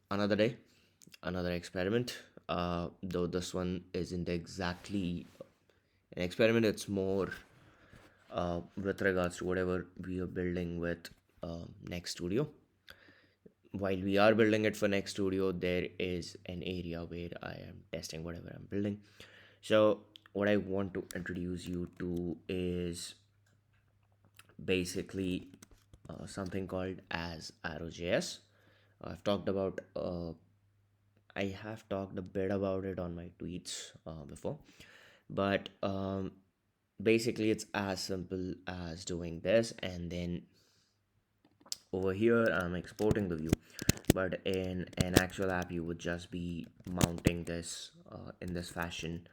Another day, another experiment. Though this one isn't exactly an experiment, it's more with regards to whatever we are building with Next Studio. While we are building it for Next Studio, there is an area where I am testing whatever I'm building. So, what I want to introduce you to is basically something called as ArrowJS. I've talked about I have talked a bit about it on my tweets before, but basically it's as simple as doing this, and then over here I'm exporting the view. But in an actual app, you would just be mounting this in this fashion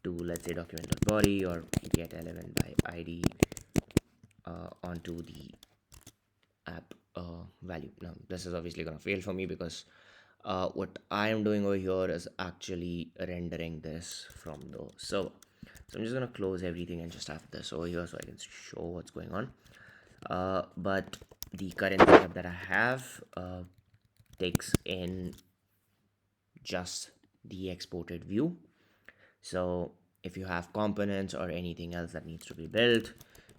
to, let's say, document.body or get element by id onto the app value. Now this is obviously going to fail for me because what I am doing over here is actually rendering this from the server. So I'm just going to close everything and just have this over here so I can show what's going on. But the current setup that I have takes in just the exported view. So if you have components or anything else that needs to be built,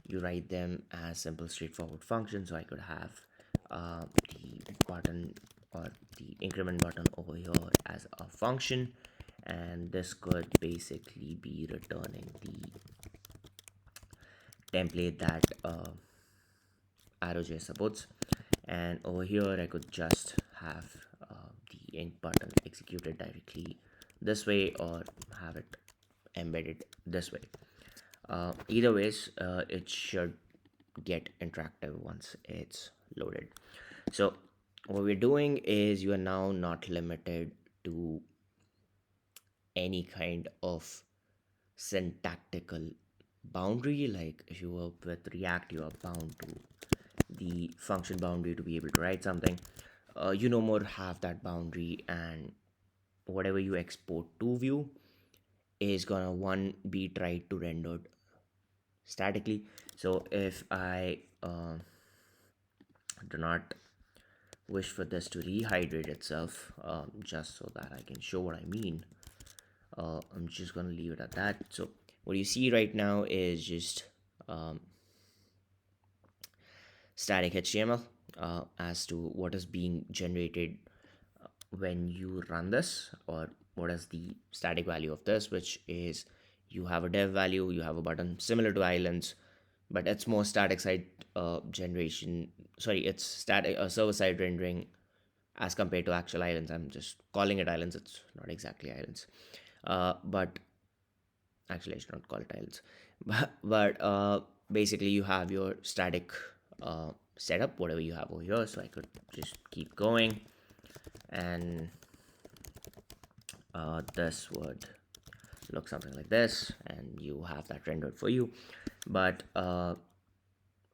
you write them as simple straightforward functions. So I could have the button or the increment button over here as a function, and this could basically be returning the template that ArrowJS supports. And over here I could just have the int button executed directly this way or have it embedded this way. Either ways, it should get interactive once it's loaded. So what we're doing is you are now not limited to any kind of syntactical boundary. Like if you work with React, you are bound to the function boundary to be able to write something. You no more have that boundary, and whatever you export to view is gonna one be tried to rendered statically. So if I do not wish for this to rehydrate itself, just so that I can show what I mean, I'm just gonna leave it at that. So what you see right now is just static HTML as to what is being generated when you run this, or what is the static value of this, which is you have a dev value, you have a button similar to islands, but it's more static side generation. Sorry, it's static server side rendering as compared to actual islands. I'm just calling it islands, it's not exactly islands. But actually I should not call it islands. But basically you have your static setup, whatever you have over here. So I could just keep going, and this would look something like this, and you have that rendered for you. But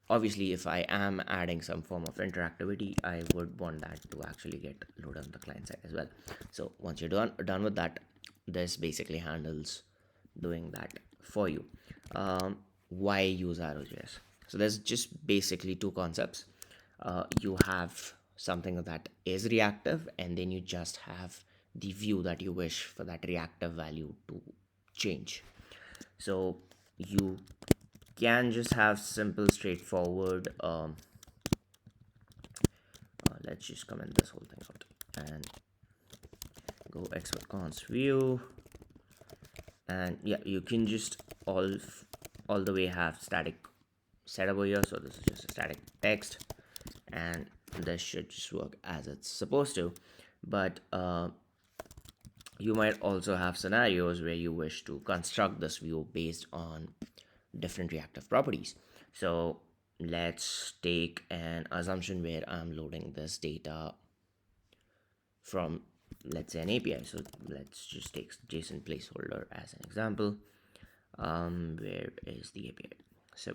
obviously if I am adding some form of interactivity, I would want that to actually get loaded on the client side as well. So once you're done with that, this basically handles doing that for you. Why use ArrowJS? So there's just basically two concepts. You have something that is reactive, and then you just have the view that you wish for that reactive value to change. So you can just have simple straightforward let's just comment this whole thing out and go export const view, and yeah, you can just all the way have static setup over here. So this is just a static text, and this should just work as it's supposed to. But you might also have scenarios where you wish to construct this view based on different reactive properties. So let's take an assumption where I'm loading this data from, let's say, an API. So let's just take JSON placeholder as an example. Where is the API? So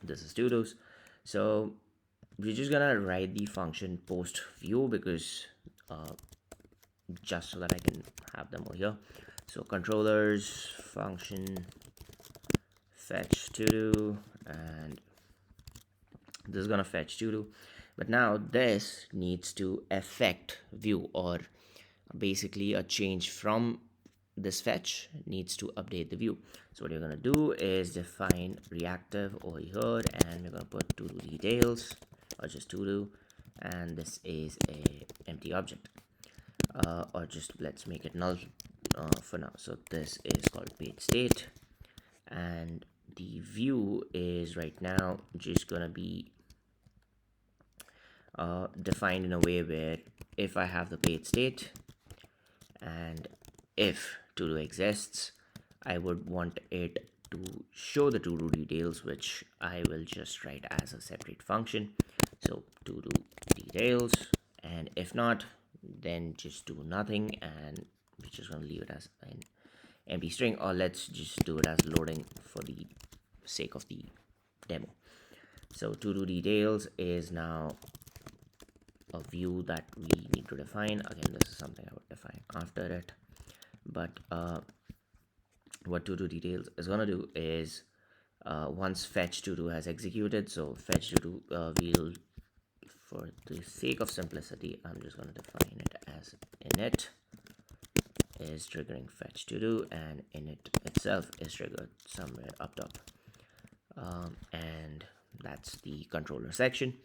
this is todos. So we're just gonna write the function post view because just so that I can have them over here. So controllers function fetch to do, and this is gonna fetch to do. But now this needs to affect view, or basically a change from this fetch needs to update the view. So what you're going to do is define reactive over here, and we're going to put to do details, or just to do, and this is a empty object, or just let's make it null for now. So this is called page state, and the view is right now just gonna be defined in a way where if I have the page state and if to do exists, I would want it to show the to do details, which I will just write as a separate function. So to do details, and if not, then just do nothing, and we're just going to leave it as an empty string, or let's just do it as loading for the sake of the demo. So to do details is now a view that we need to define. Again, this is something I would define after it, but what to do details is going to do is once fetch to do has executed, so fetch to do we'll, for the sake of simplicity, I'm just going to define it as init is triggering fetch to do, and init itself is triggered somewhere up top, and that's the controller section.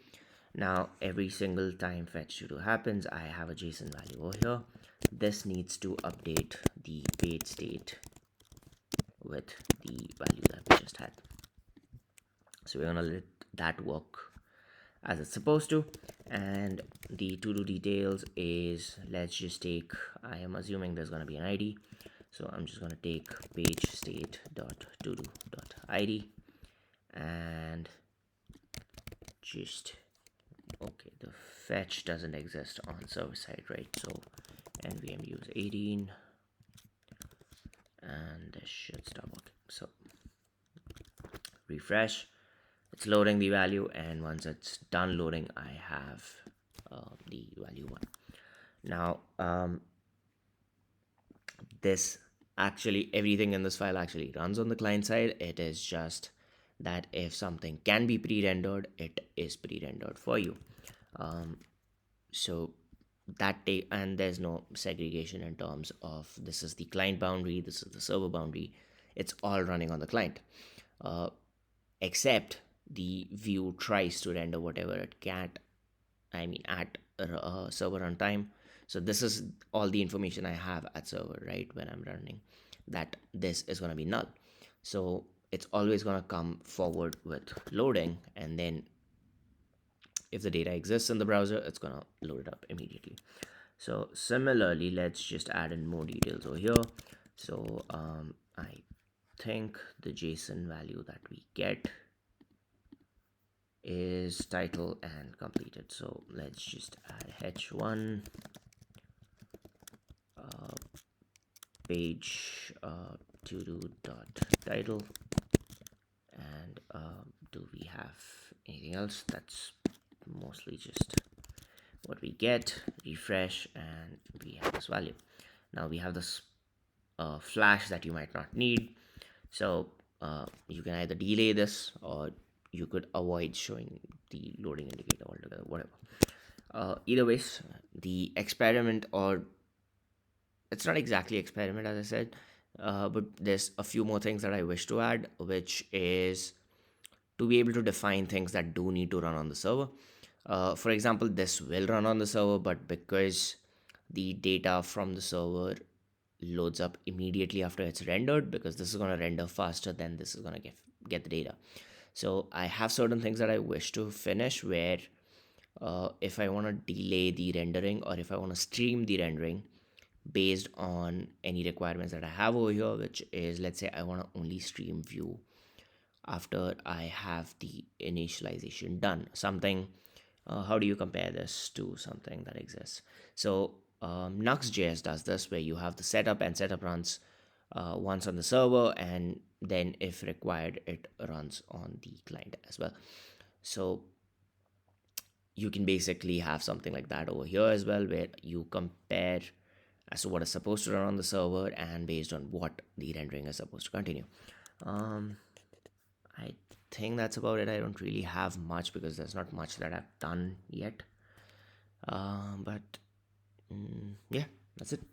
Now every single time fetch to do happens, I have a JSON value over here. This needs to update the page state with the value that we just had. So we're gonna let that work as it's supposed to, and the to do details is, let's just take, I am assuming there's gonna be an ID, so I'm just gonna take page state dot to do dot ID, and just, okay, the fetch doesn't exist on server side, right? So nvm use 18, and this should stop working. So refresh, it's loading the value, and once it's done loading, I have the value 1. Now this actually, everything in this file actually runs on the client side. It is just that if something can be pre-rendered, it is pre-rendered for you. So that and there's no segregation in terms of this is the client boundary, this is the server boundary. It's all running on the client, except the view tries to render whatever it can, I mean at server runtime. So this is all the information I have at server, right, when I'm running, that this is going to be null. So it's always going to come forward with loading, and then if the data exists in the browser, it's going to load it up immediately. So similarly, let's just add in more details over here. So I think the JSON value that we get is title and completed. So let's just add h1 page to do dot title, and do we have anything else? That's mostly just what we get. Refresh, and we have this value. Now we have this flash that you might not need, so you can either delay this, or you could avoid showing the loading indicator altogether, whatever. Either ways, the experiment, or it's not exactly experiment as I said, but there's a few more things that I wish to add, which is to be able to define things that do need to run on the server. For example, this will run on the server, but because the data from the server loads up immediately after it's rendered, because this is going to render faster than this is going to get the data. So I have certain things that I wish to finish where if I want to delay the rendering, or if I want to stream the rendering based on any requirements that I have over here, which is, let's say I want to only stream view after I have the initialization done. Something, how do you compare this to something that exists? So Nux.js does this, where you have the setup, and setup runs once on the server, and then if required, it runs on the client as well. So you can basically have something like that over here as well, where you compare as to what is supposed to run on the server, and based on what the rendering is supposed to continue. I think that's about it. I don't really have much because there's not much that I've done yet. But yeah, that's it.